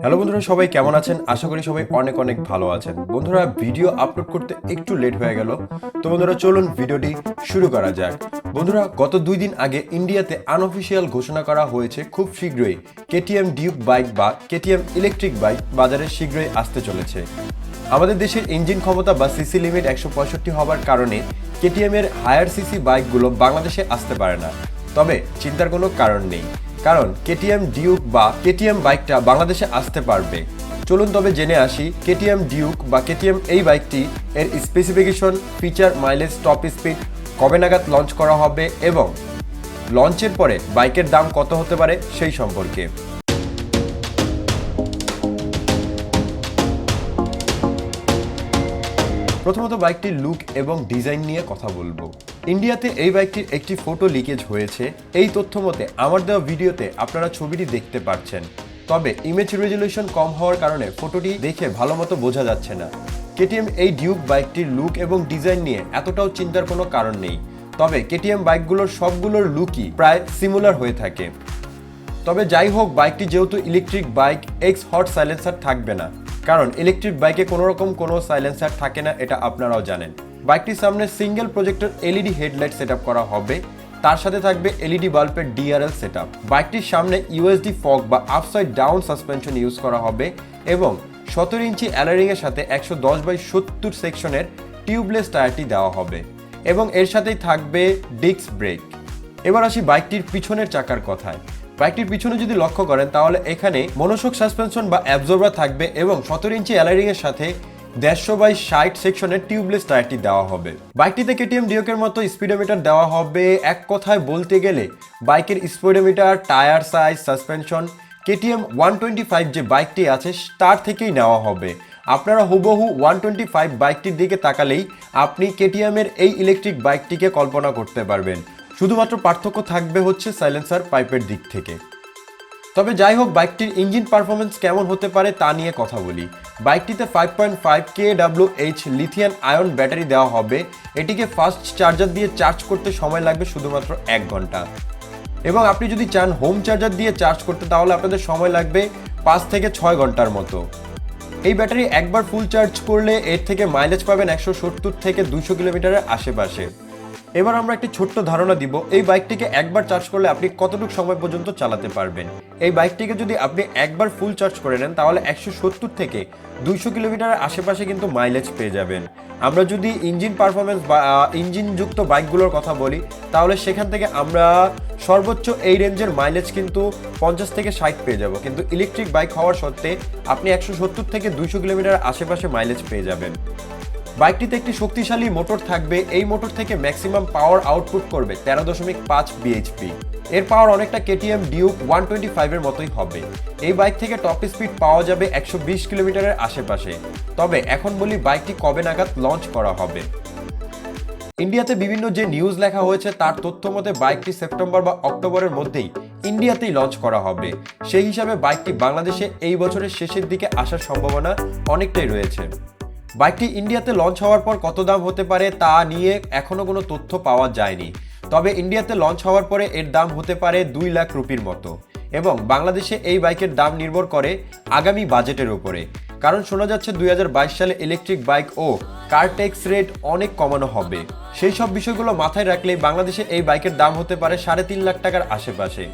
Hello বন্ধুরা, সবাই কেমন আছেন? আশা করি সবাই অনেক অনেক ভালো আছেন। বন্ধুরা, ভিডিও আপলোড করতে একটু লেট হয়ে গেল, তো বন্ধুরা চলুন ভিডিওটি শুরু করা যাক। বন্ধুরা, গত 2 দিন আগে ইন্ডিয়াতে আনঅফিসিয়াল ঘোষণা করা হয়েছে খুব শীঘ্রই কেটিএম ডিউক বাইক বা কেটিএম ইলেকট্রিক বাইক বাজারে শীঘ্রই আসতে চলেছে। আমাদের দেশের ইঞ্জিন ক্ষমতা বা সিসি লিমিট 165 হওয়ার কারণে কেটিএম এর হায়ার সিসি বাইকগুলো বাংলাদেশে আসতে পারে না। তবে চিন্তার কোনো কারণ নেই, কারণ কেটিএম ডিউক বা কেটিএম বাইকটা বাংলাদেশে আসতে পারবে। চলুন তবে জেনে আসি কেটিএম ডিউক বা কেটিএম এই বাইকটি এর specification, feature, mileage, top speed, কবে নাগাদ লঞ্চ করা হবে এবং লঞ্চের পরে বাইকের দাম কত হতে পারে সেই সম্পর্কে। প্রথমত বাইকটির লুক এবং ডিজাইন নিয়ে কথা বলবো। ইন্ডিয়াতে এই বাইকটির একটি ফটো লিকেজ হয়েছে। এই তথ্য মতে আমার দেওয়া ভিডিওতে আপনারা ছবিটি দেখতে পাচ্ছেন, তবে ইমেজ রেজলিউশন কম হওয়ার কারণে ফটোটি দেখে ভালো মতো বোঝা যাচ্ছে না। কেটিএম এই ডিউক বাইকটির লুক এবং ডিজাইন নিয়ে এতটাও চিন্তার কোনো কারণ নেই, তবে কেটিএম বাইকগুলোর সবগুলোর লুকই প্রায় সিমিলার হয়ে থাকে। তবে যাই হোক, বাইকটি যেহেতু electric bike, x hot silencer থাকবে না, কারণ ইলেকট্রিক বাইকে কোনো সাইলেন্সার থাকে না, এটা আপনারাও জানেন। বাইকটির সামনে single projector LED headlight setup করা হবে, তার সাথে থাকবে এলইডি বাল্বের ডিআরএল সেটআপ। বাইকটির সামনে ইউএসডি ফগ বা আপসাইড ডাউন সাসপেনশন ইউজ করা হবে এবং 17 ইঞ্চি অ্যালারিং এর সাথে 110/70 সেকশনের টিউবলেস টায়ারটি দেওয়া হবে এবং এর সাথেই থাকবে ডিস্ক ব্রেক। এবার আসি বাইকটির পিছনের চাকার কথায়। বাইকটির পিছনে যদি লক্ষ্য করেন তাহলে এখানে মনোশক সাসপেনশন বা অ্যাবজর্বার থাকবে এবং 17 ইঞ্চি অ্যালারিং এর সাথে 150/60 সেকশনের টিউবলেস টায়ারটি দেওয়া হবে। বাইকটিতে কেটিএম ডিউকের মতো স্পিডোমিটার দেওয়া হবে। এক কথায় বলতে গেলে বাইকের speedometer, tyre size, suspension KTM 125 যে বাইকটি আছে তার থেকেই নেওয়া হবে। আপনারা হুবহু 125 বাইকটির দিকে তাকালেই আপনি কেটিএম এর এই ইলেকট্রিক বাইকটিকে কল্পনা করতে পারবেন। শুধুমাত্র পার্থক্য থাকবে হচ্ছে সাইলেন্সার পাইপের দিক থেকে। তবে যাই হোক, বাইকটির ইঞ্জিন পারফরমেন্স কেমন হতে পারে তা নিয়ে কথা বলি। বাইকটিতে 5.5 kWh লিথিয়াম আয়ন ব্যাটারি দেওয়া হবে। এটিকে ফাস্ট চার্জার দিয়ে চার্জ করতে সময় লাগবে শুধুমাত্র 1 ঘন্টা এবং আপনি যদি চান হোম চার্জার দিয়ে চার্জ করতে তাহলে আপনাদের সময় লাগবে 5 থেকে 6 ঘন্টার মতো। এই ব্যাটারি একবার ফুল চার্জ করলে এর থেকে মাইলেজ পাবেন 170 থেকে 200 কিলোমিটারের আশেপাশে। এবার আমরা একটি ছোট্ট ধারণা দিব, এই বাইকটিকে একবার চার্জ করলে আপনি কতটুকু সময় পর্যন্ত চালাতে পারবেন। এই বাইকটিকে যদি আপনি একবার ফুল চার্জ করে নেন তাহলে 170 থেকে 200 কিলোমিটারের আশেপাশে কিন্তু মাইলেজ পেয়ে যাবেন। আমরা যদি ইঞ্জিন পারফরমেন্স বা ইঞ্জিনযুক্ত বাইকগুলোর কথা বলি তাহলে সেখান থেকে আমরা সর্বোচ্চ এই রেঞ্জের মাইলেজ কিন্তু 50 থেকে 60 পেয়ে যাব, কিন্তু ইলেকট্রিক বাইক হওয়ার সত্ত্বে আপনি 170 থেকে 200 কিলোমিটার আশেপাশে মাইলেজ পেয়ে যাবেন। বাইকটিতে একটি শক্তিশালী মোটর থাকবে। এই মোটর থেকে ম্যাক্সিমাম পাওয়ার আউটপুট করবে 13.5 বিএইচপি। এর পাওয়ার অনেকটা কেটিএম ডিউক 125 এর মতোই হবে। এই বাইক থেকে টপ স্পিড পাওয়া যাবে 120 কিলোমিটারের আশেপাশে। তবে এখন বলি বাইকটি কবে নাগাদ লঞ্চ করা হবে। ইন্ডিয়াতে বিভিন্ন যে নিউজ লেখা হয়েছে তার তথ্য মতে বাইকটি সেপ্টেম্বর বা অক্টোবরের মধ্যেই ইন্ডিয়াতেই লঞ্চ করা হবে। সেই হিসাবে বাইকটি বাংলাদেশে এই বছরের শেষের দিকে আসার সম্ভাবনা অনেকটাই রয়েছে। বাইকটি ইন্ডিয়াতে লঞ্চ হওয়ার পর কত দাম হতে পারে তা নিয়ে এখনো কোনো তথ্য পাওয়া যায়নি, তবে ইন্ডিয়াতে লঞ্চ হওয়ার পরে এর দাম হতে পারে 2 লাখ রুপির মতো এবং বাংলাদেশে এই বাইকের দাম নির্ভর করে আগামী বাজেটের উপরে, কারণ শোনা যাচ্ছে 2022 সালে ইলেকট্রিক বাইক ও কার ট্যাক্স রেট অনেক কমানো হবে। সেই সব বিষয়গুলো মাথায় রাখলেই বাংলাদেশে এই বাইকের দাম হতে পারে 3.5 লাখ টাকার আশেপাশে।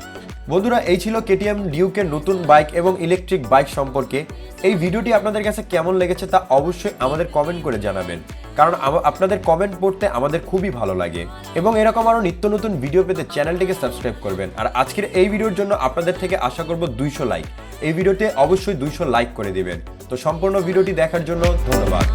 বন্ধুরা, এই ছিল কেটিএম ডিউকের নতুন বাইক এবং ইলেকট্রিক বাইক সম্পর্কে। এই ভিডিওটি আপনাদের কাছে কেমন লেগেছে তা অবশ্যই আমাদের কমেন্ট করে জানাবেন, কারণ আপনাদের কমেন্ট পড়তে আমাদের খুবই ভালো লাগে এবং এরকম আরও নিত্য নতুন ভিডিও পেতে চ্যানেলটিকে সাবস্ক্রাইব করবেন। আর আজকের এই ভিডিওর জন্য আপনাদের থেকে আশা করব 200 লাইক। এই ভিডিওতে অবশ্যই 200 লাইক করে দিবেন। তো সম্পূর্ণ ভিডিওটি দেখার জন্য ধন্যবাদ।